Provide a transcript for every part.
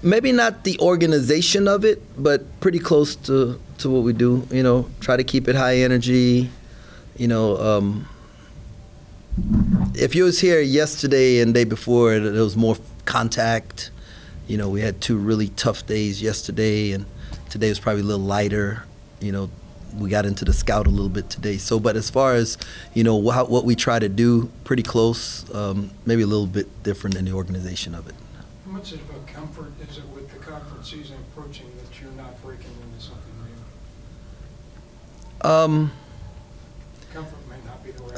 Maybe not the organization of it, but pretty close to what we do. Try to keep it high energy. If you was here yesterday and day before, there was more contact. We had 2 really tough days yesterday, and today was probably a little lighter. We got into the scout a little bit today. So, but as far as, what we try to do, pretty close, maybe a little bit different in the organization of it. How much of a comfort is it with the conference season approaching that you're not breaking into something new? Comfort may not be the right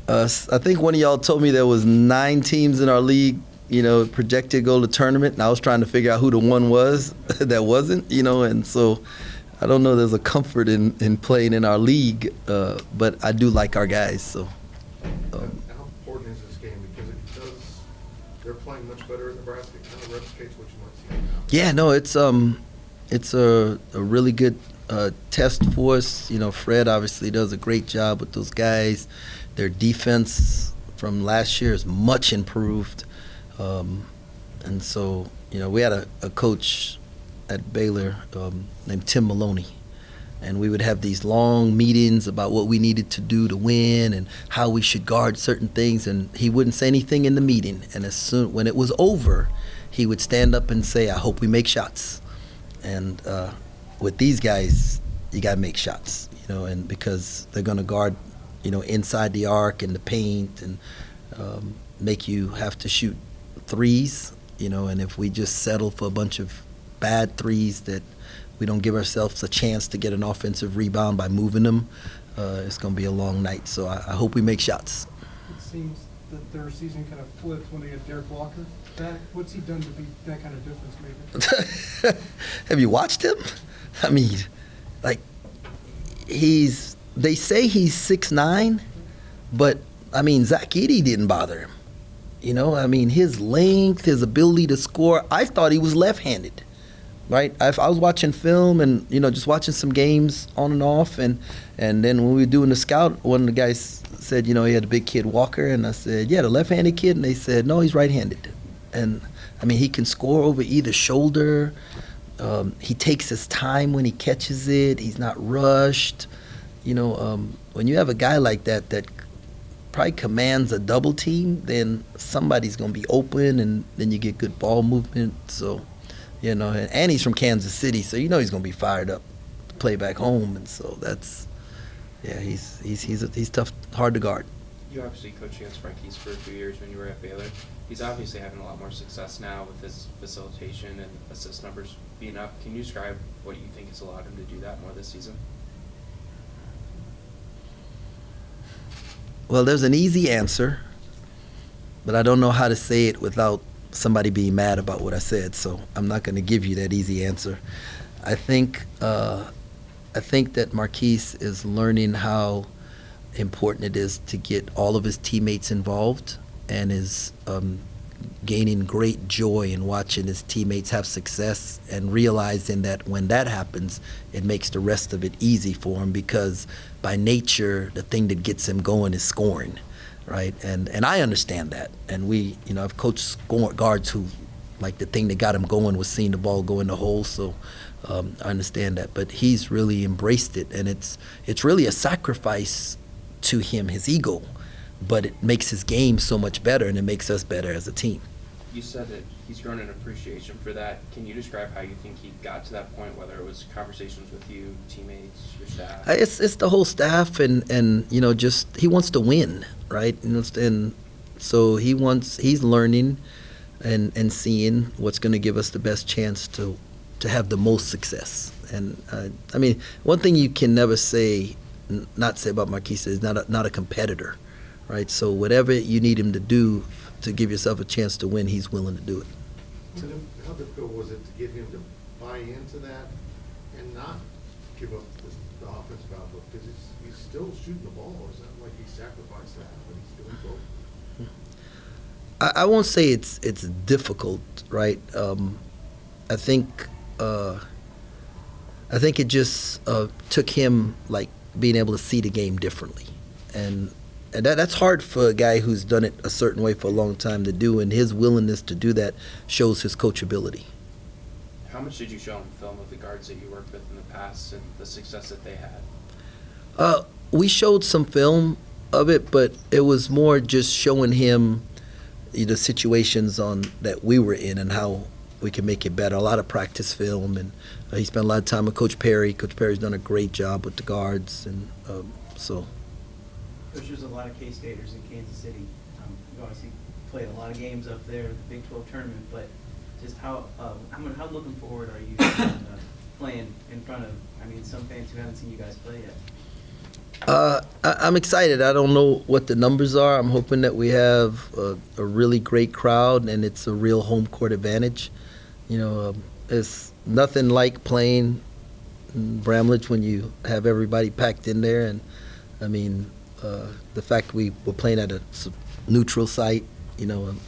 word. I think one of y'all told me there was 9 teams in our league, projected to go to the tournament, and I was trying to figure out who the one was that wasn't, and so I don't know there's a comfort in playing in our league, but I do like our guys, so. How important is this game? Because they're playing much better in Nebraska. It kind of replicates what you might see now. Yeah, no, it's a really good test for us. Fred obviously does a great job with those guys. Their defense from last year is much improved. And so, we had a coach at Baylor named Tim Maloney, and we would have these long meetings about what we needed to do to win and how we should guard certain things, and he wouldn't say anything in the meeting. And when it was over, he would stand up and say, "I hope we make shots." And with these guys, you got to make shots, and because they're going to guard, inside the arc and the paint, and make you have to shoot threes, and if we just settle for a bunch of bad threes that we don't give ourselves a chance to get an offensive rebound by moving them, it's going to be a long night. So I hope we make shots. It seems that their season kind of flipped when they had Derek Walker back. What's he done to be that kind of difference maker? Have you watched him? I mean, they say he's 6'9", but I mean, Zach Edey didn't bother him. His length, his ability to score, I thought he was left-handed, right? I was watching film and, just watching some games on and off, and then when we were doing the scout, one of the guys said, he had a big kid, Walker, and I said, yeah, the left-handed kid, and they said, no, he's right-handed. And, he can score over either shoulder. He takes his time when he catches it. He's not rushed. When you have a guy like that probably commands a double team, then somebody's going to be open, and then you get good ball movement. So, and he's from Kansas City, so he's going to be fired up to play back home, and so he's tough, hard to guard. You obviously coached against Marquis for a few years when you were at Baylor. He's obviously having a lot more success now with his facilitation and assist numbers being up. Can you describe what you think has allowed him to do that more this season? Well, there's an easy answer, but I don't know how to say it without somebody being mad about what I said, so I'm not going to give you that easy answer. I think that Marquis is learning how important it is to get all of his teammates involved, and is gaining great joy in watching his teammates have success, and realizing that when that happens, it makes the rest of it easy for him, because by nature, the thing that gets him going is scoring, right? And I understand that. And I've coached guards who, the thing that got him going was seeing the ball go in the hole, so I understand that. But he's really embraced it, and it's really a sacrifice to him, his ego, but it makes his game so much better, and it makes us better as a team. You said that he's grown an appreciation for that. Can you describe how you think he got to that point, whether it was conversations with you, teammates, your staff? It's the whole staff, and just he wants to win, right? And so he's learning and seeing what's going to give us the best chance to have the most success. And one thing you can never not say about Marquis is not a competitor, right? So whatever you need him to do to give yourself a chance to win, he's willing to do it. How difficult was it to get him to buy into that and not give up the offensive outlook? Because he's still shooting the ball. It's not like he sacrificed that, but he's doing both. I won't say it's difficult, right? I think it just took him being able to see the game differently, and and that's hard for a guy who's done it a certain way for a long time to do, and his willingness to do that shows his coachability. How much did you show him film of the guards that you worked with in the past and the success that they had? We showed some film of it, but it was more just showing him the situations that we were in and how we can make it better. A lot of practice film, and he spent a lot of time with Coach Perry. Coach Perry's done a great job with the guards, and so. Coach, there's a lot of K-Staters in Kansas City. You obviously played a lot of games up there, the Big 12 tournament, but just how looking forward are you to playing in front of, some fans who haven't seen you guys play yet? I'm excited. I don't know what the numbers are. I'm hoping that we have a really great crowd, and it's a real home court advantage. It's nothing like playing in Bramlage when you have everybody packed in there, and the fact we were playing at a neutral site, I'm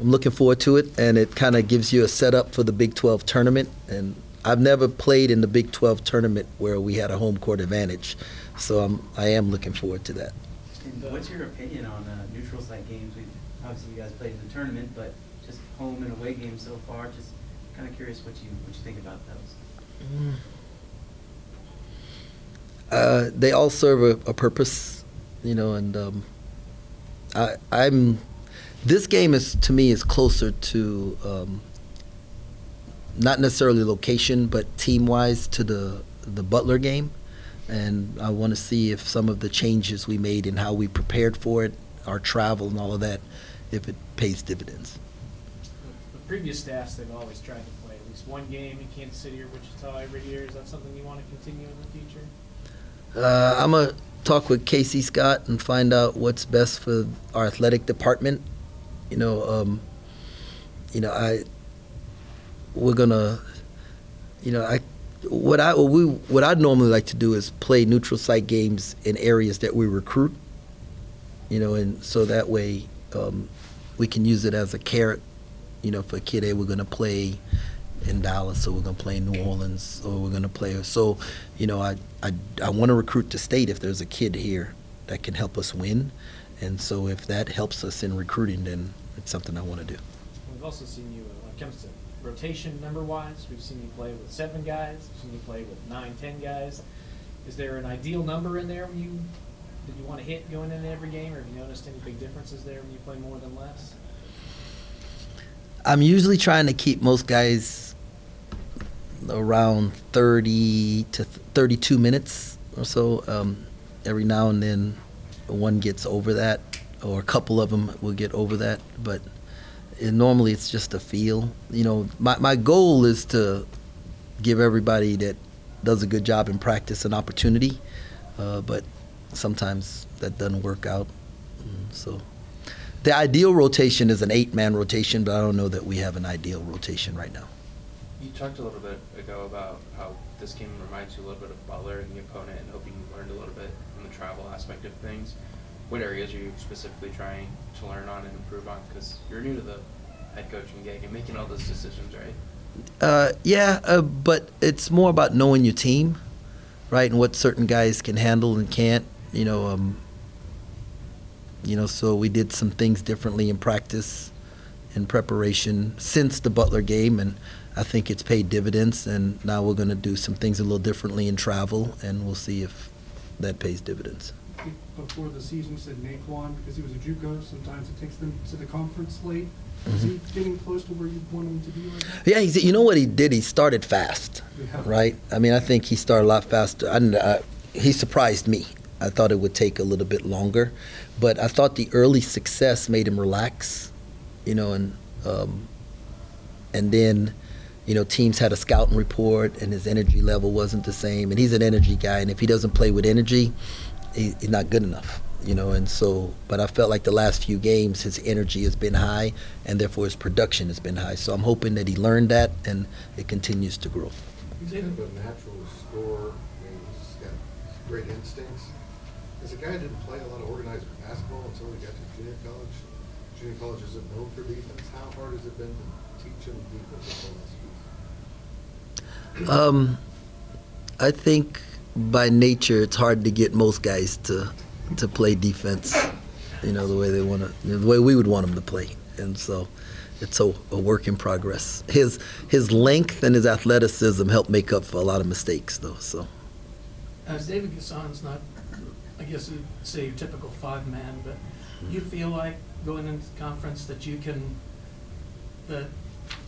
looking forward to it, and it kind of gives you a setup for the Big 12 tournament. And I've never played in the Big 12 tournament where we had a home court advantage, so I am looking forward to that. And what's your opinion on neutral site games? Obviously, you guys played in the tournament, but just home and away games so far. Just kind of curious what you think about those. They all serve a purpose, and this game to me is closer to not necessarily location, but team-wise to the Butler game, and I want to see if some of the changes we made in how we prepared for it, our travel and all of that, if it pays dividends. The previous staffs, they've always tried to play at least one game in Kansas City or Wichita every year. Is that something you want to continue in the future? I'm going to talk with Casey Scott and find out what's best for our athletic department. What I'd normally like to do is play neutral site games in areas that we recruit, and so that way we can use it as a carrot, for a kid. Hey, we're going to play in Dallas, or we're going to play in New Orleans, or we're going to play. So, I want to recruit the state if there's a kid here that can help us win, and so if that helps us in recruiting, then it's something I want to do. We've also seen you when it comes to rotation number-wise. We've seen you play with 7 guys. We've seen you play with 9, 10 guys. Is there an ideal number in there that you want to hit going into every game, or have you noticed any big differences there when you play more than less? I'm usually trying to keep most guys around 30 to 32 minutes or so. Every now and then one gets over that, or a couple of them will get over that, but normally it's just a feel. My goal is to give everybody that does a good job in practice an opportunity, but sometimes that doesn't work out. So the ideal rotation is an 8-man rotation, but I don't know that we have an ideal rotation right now. You talked a little bit ago about how this game reminds you a little bit of Butler and the opponent, and hoping you learned a little bit from the travel aspect of things. What areas are you specifically trying to learn on and improve on? Because you're new to the head coaching gig and making all those decisions, right? But it's more about knowing your team, right, and what certain guys can handle and can't. So we did some things differently in practice, in preparation since the Butler game, and I think it's paid dividends. And now we're going to do some things a little differently in travel, and we'll see if that pays dividends. Before the season, you said Naquan, because he was a JUCO, sometimes it takes them to the conference late. Is he getting close to where you want him to be right now? Yeah, you know what he did? He started fast, right? I think he started a lot faster. He surprised me. I thought it would take a little bit longer, but I thought the early success made him relax, and then, teams had a scouting report, and his energy level wasn't the same. And he's an energy guy, and if he doesn't play with energy, he's not good enough, and so, but I felt like the last few games his energy has been high, and therefore his production has been high. So I'm hoping that he learned that and it continues to grow. He's kind of a natural scorer. He's got great instincts. As a guy who didn't play a lot of organized basketball until he got to junior college isn't known for defense. How hard has it been to teach him defense? I think by nature it's hard to get most guys to to play defense, the way they want to, the way we would want them to play. And so it's a work in progress. His length and his athleticism help make up for a lot of mistakes, though. So As David Gassan's not, I guess you'd say your typical five-man, but you feel like going into the conference that you can, that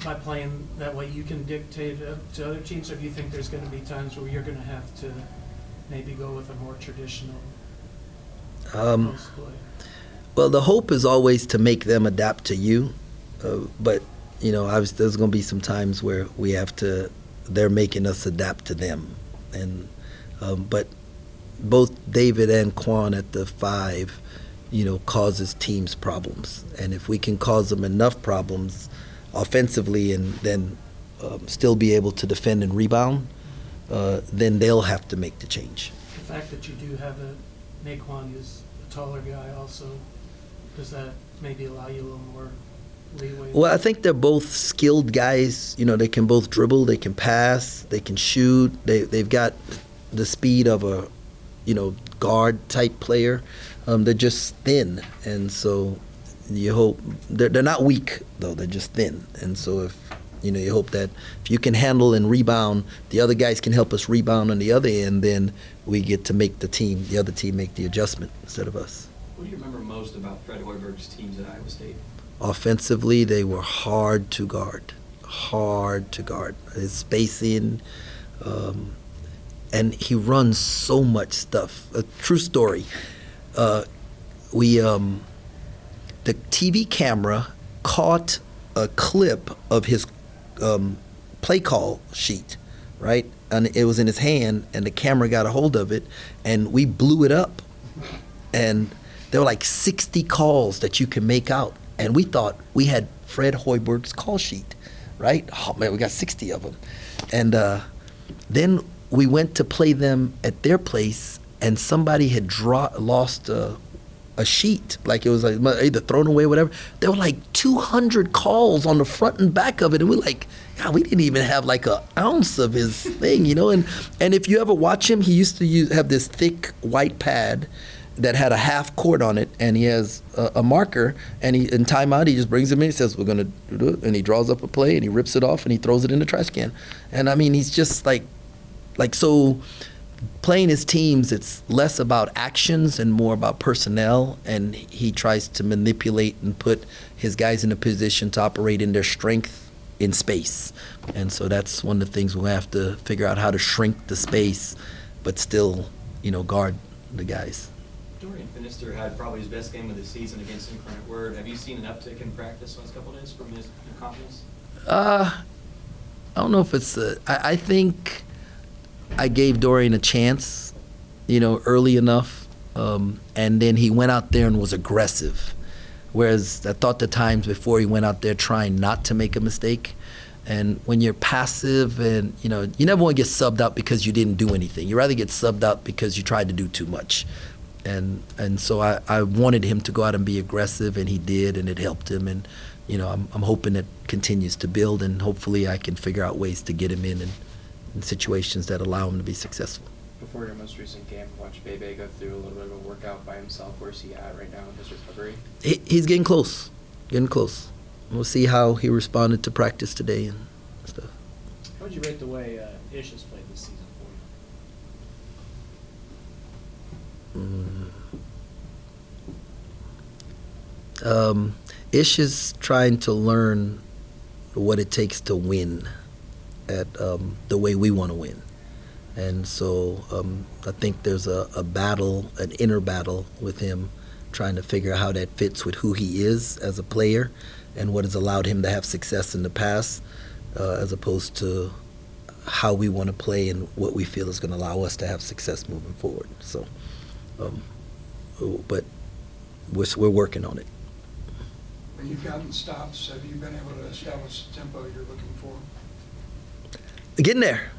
by playing that way, you can dictate to other teams, or do you think there's going to be times where you're going to have to maybe go with a more traditional post play? Well, the hope is always to make them adapt to you, but obviously there's going to be some times where they're making us adapt to them, and but both David and Quan at the 5, causes teams problems, and if we can cause them enough problems offensively and then still be able to defend and rebound, then they'll have to make the change. The fact that you do have a Naquan who's a taller guy also, does that maybe allow you a little more leeway? Well, I think they're both skilled guys. They can both dribble, they can pass, they can shoot. They've got the speed of a, guard type player. They're just thin, and so you hope they're not weak though. They're just thin, and so if you hope that if you can handle and rebound, the other guys can help us rebound on the other end. Then we get to make the other team make the adjustment instead of us. What do you remember most about Fred Hoiberg's teams at Iowa State? Offensively, they were hard to guard. His spacing, and he runs so much stuff. A true story. The TV camera caught a clip of his play call sheet, right? And it was in his hand, and the camera got a hold of it, and we blew it up. And there were like 60 calls that you can make out. And we thought we had Fred Hoiberg's call sheet, right? Oh, man, we got 60 of them. And then we went to play them at their place, and somebody had lost a sheet. Like it was like either thrown away or whatever. There were like 200 calls on the front and back of it. And we're like, God, we didn't even have like an ounce of his thing, And if you ever watch him, he used to have this thick white pad that had a half court on it, and he has a marker, and in timeout he just brings him in, he says, we're going to do it, and he draws up a play, and he rips it off, and he throws it in the trash can. And I mean, he's just like so playing his teams, it's less about actions and more about personnel, and he tries to manipulate and put his guys in a position to operate in their strength in space. And so that's one of the things we'll have to figure out, how to shrink the space but still, guard the guys. Dorian Finister had probably his best game of the season against Incarnate Word. Have you seen an uptick in practice last couple of days from his confidence? I don't know if it's I think I gave Dorian a chance, early enough, and then he went out there and was aggressive. Whereas I thought the times before he went out there trying not to make a mistake. And when you're passive and, you never want to get subbed out because you didn't do anything. You rather get subbed out because you tried to do too much. And so I wanted him to go out and be aggressive, and he did, and it helped him. And, I'm hoping it continues to build, and hopefully I can figure out ways to get him in situations that allow him to be successful. Before your most recent game, watch Bebe go through a little bit of a workout by himself. Where's he at right now in his recovery? He's getting close. We'll see how he responded to practice today and stuff. How would you rate the way Ish has played this season for you? Ish is trying to learn what it takes to win at the way we want to win. And so I think there's a battle, an inner battle with him, trying to figure out how that fits with who he is as a player and what has allowed him to have success in the past, as opposed to how we want to play and what we feel is going to allow us to have success moving forward. So, but we're working on it. When you've gotten stops, have you been able to establish the tempo you're looking for? Getting there.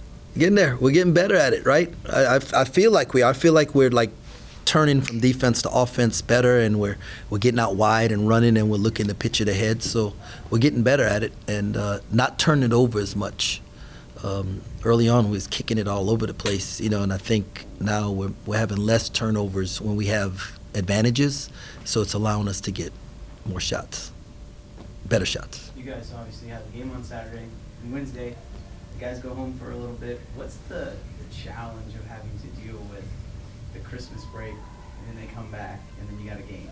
We're getting better at it, right? I feel like we are. I feel like we're like turning from defense to offense better, and we're getting out wide and running, and we're looking to pitch it ahead. So we're getting better at it and not turning it over as much. early on we was kicking it all over the place, and I think now we're having less turnovers when we have advantages, so it's allowing us to get more shots, better shots. You guys obviously have a game on Saturday and Wednesday. The guys go home for a little bit. What's the challenge of having to deal with the Christmas break, and then they come back, and then you got a game?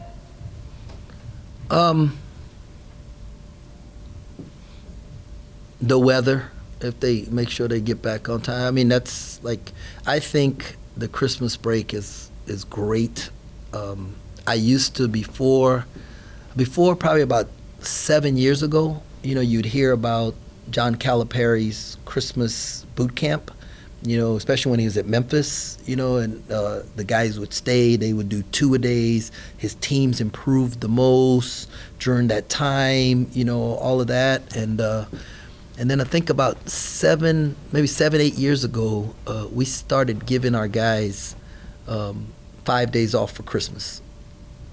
The weather, if they make sure they get back on time. I mean, that's like, I think the Christmas break is great. I used to before probably about 7 years ago, you'd hear about John Calipari's Christmas boot camp, especially when he was at Memphis, and the guys would stay, they would do 2-a-days. His teams improved the most during that time, all of that. And then I think about 7, 8 years ago, we started giving our guys 5 days off for Christmas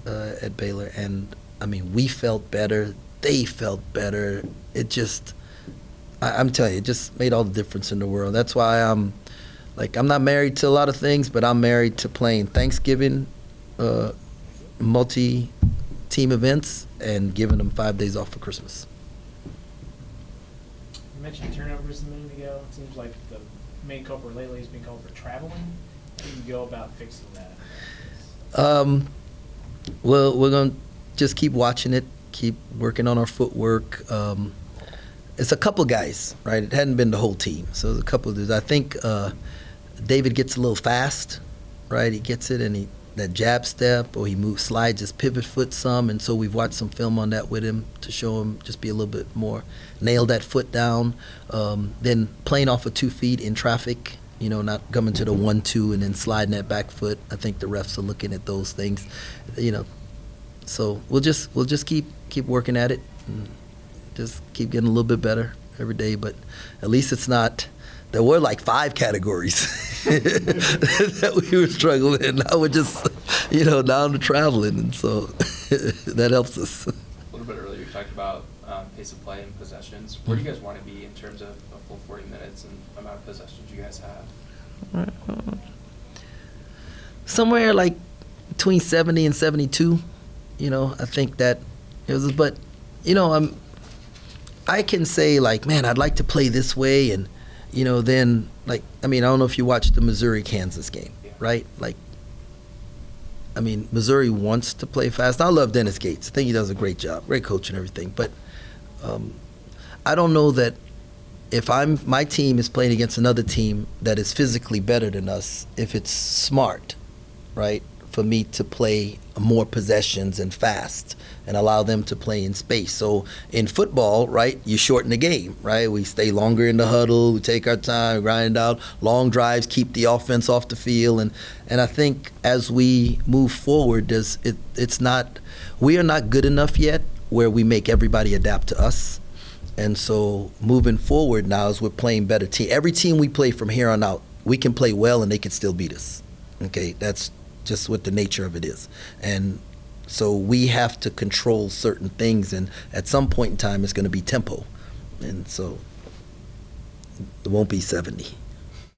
at Baylor. And, I mean, we felt better. They felt better. It just, I'm telling you, it just made all the difference in the world. That's why I'm not married to a lot of things, but I'm married to playing Thanksgiving, multi-team events, and giving them 5 days off for Christmas. You mentioned turnovers a minute ago. It seems like the main culprit lately has been called for traveling. How do you go about fixing that? Well, we're going to just keep watching it, keep working on our footwork. It's a couple guys, right? It hadn't been the whole team. So there's a couple of dudes. I think David gets a little fast, right? He gets it, and that jab step, or he slides his pivot foot some, and so we've watched some film on that with him to show him just be a little bit more, nail that foot down. Then playing off of 2 feet in traffic, not coming to the 1-2 and then sliding that back foot. I think the refs are looking at those things, So we'll just keep working at it, and just keep getting a little bit better every day. But at least it's not. There were like 5 categories that we were struggling in. Now we're just, down to traveling, and so that helps us. A little bit earlier, you talked about pace of play and possessions. Where do you guys want to be in terms of a full 40 minutes and amount of possessions you guys have? Somewhere like between 70 and 72. I think that it was, but I can say like, man, I'd like to play this way, and then like, I don't know if you watched the Missouri-Kansas game, right? Like, Missouri wants to play fast. I love Dennis Gates. I think he does a great job, great coach and everything. But I don't know that if my team is playing against another team that is physically better than us, if it's smart, right, for me to play more possessions and fast and allow them to play in space. So in football, right, you shorten the game, right? We stay longer in the huddle, we take our time, grind out, long drives, keep the offense off the field. And I think as we move forward, we are not good enough yet where we make everybody adapt to us. And so moving forward now, as we're playing better team, every team we play from here on out, we can play well and they can still beat us. Okay, that's just what the nature of it is. And so we have to control certain things, and at some point in time it's going to be tempo, and so it won't be 70.